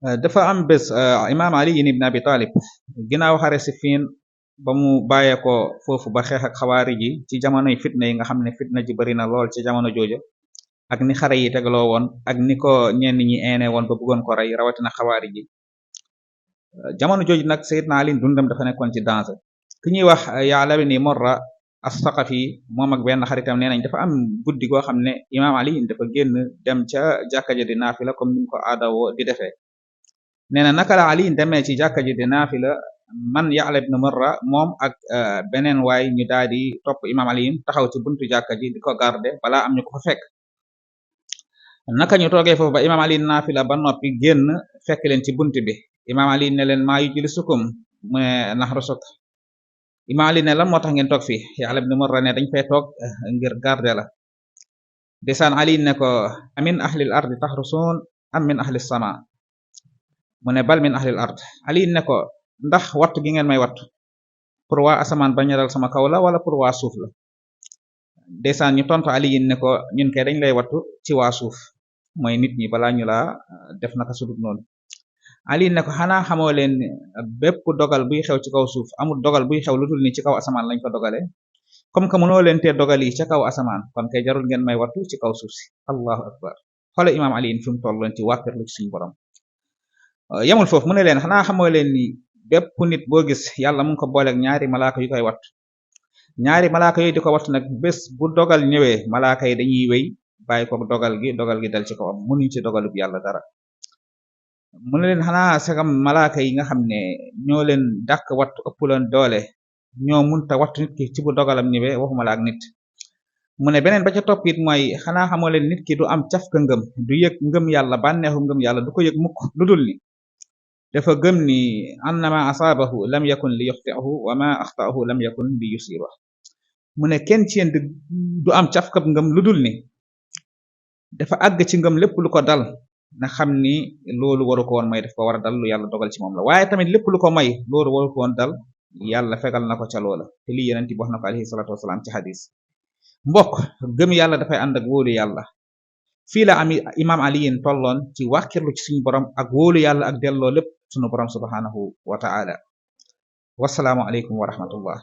dafa am bés imam Ali ibn Abi Talib ginnaaw xare Siffin ba mu bàyyeekoo foofu ba xeex ak xawaari ji ci jamonoy fitna yi nga xam ne fitna ji bari na lool ci jamono jooju ak ni xare yi tegaloo woon ak ni ko ñenn ñi eene woon ba bëggoon ko rey rawatina xawaari ji jamono jooju nag Seydina Ali dundam dafa nekkoon ci danger ki ñuy wax Ya'la ibn Murra as-Saqafi moom ak benn xaritam nee nañ dafa am guddi goo xam ne imam Ali dafa génn dem ca jàkka ja di naafila comme ni mu ko aadawoo di defee nee na naka la Ali demee ci jàkka ji di naafila man Ya'la ibn Murra moom ak beneen waay ñu daal di topp imam Ali taxaw ci buntu jàkka ji di ko garder balaa am ñu ko fa fekk naka ñu toogee foofu ba imam Ali naafila ba noppi génn fekk leen ci buntu bi imam Ali ne leen maa yujlisukum mu ne nahrusuk imam Ali ne lan moo tax ngeen toog fii Ya'la ibn Murra ne dañ fay toog ngir garder la desaan Ali ne ko amin ahlil ardi tahrusun am min ahlis sama mu ne bal min ahlil ard Ali ne ko ndax wattu gi ngeen may wattu pour waa asamaan bañ a dal sama kaw la wala pour waa suuf la desaan ñu tontu Ali ne ko ñun kay dañ lay wattu ci waa suuf mooy nit ñi balaa ñu laa def naka sudut noonu Ali ne ko xanaa xamoo leen bépp dogal buy xew ci kaw suuf amul dogal buy xew lu dul ni ci kaw asamaan lañ ko dogalee comme que mënoo leen tee dogal yi ca kaw asamaan kon kay jarul ngeen may wattu ci kaw suuf si allahu akbar xoole imam Ali fi mu tolloon ci wàkkirlu ci suñu borom yamul foofu mu ne leen xanaa xamoo leen ni bépp nit boo gis yàlla mu ngi ko booleeg ñaari malaaka yu koy wattu ñaari malaaka yooyu di ko wattu nag bés bu dogal ñëwee malaaka yi dañuy wéy bàyyi ko dogal gi dal ci kawam mënuñ ci dogalub yàlla dara mu ne leen xanaa sagam malaaka yi nga xam ne ñoo leen dàq wattu ëpp leen doole ñoo munta wattu nit ki ci bu dogalam ñëwee waxuma la ak nit mu ne beneen ba ca topp it mooy xanaa xamoo leen nit ki du am cafka ngëm du yëg ngëm yàlla bànneexu ngëm yàlla du ko yëg mukk lu dul ni dafa gëm ni annama asaabahu lam yakun li yuxti'ahu wa ma axta'ahu lam yakun li yusiba mu ne kenn ci yéen du am cafkab ngëm lu dul ni dafa àgg ci ngëm lépp lu ko dal na xam ni loolu waru ko woon may daf ko war a dal lu yàlla dogal ci moom la waaye tamit lépp lu ko may loolu waru ko woon dal yàlla fegal na ko ca loola te lii yeneen ti wax na ko alayhi salatu wasalaam ci hadis mbokk gëm yàlla dafay ànd ak wóolu yàlla fii la am imam aliyin tolloon ci wàkkirlu ci suñu borom ak wóolu yàlla ak delloo lépp suñu borom subhanahu wa ta'ala wasalaamu aleykum wa rahmatullah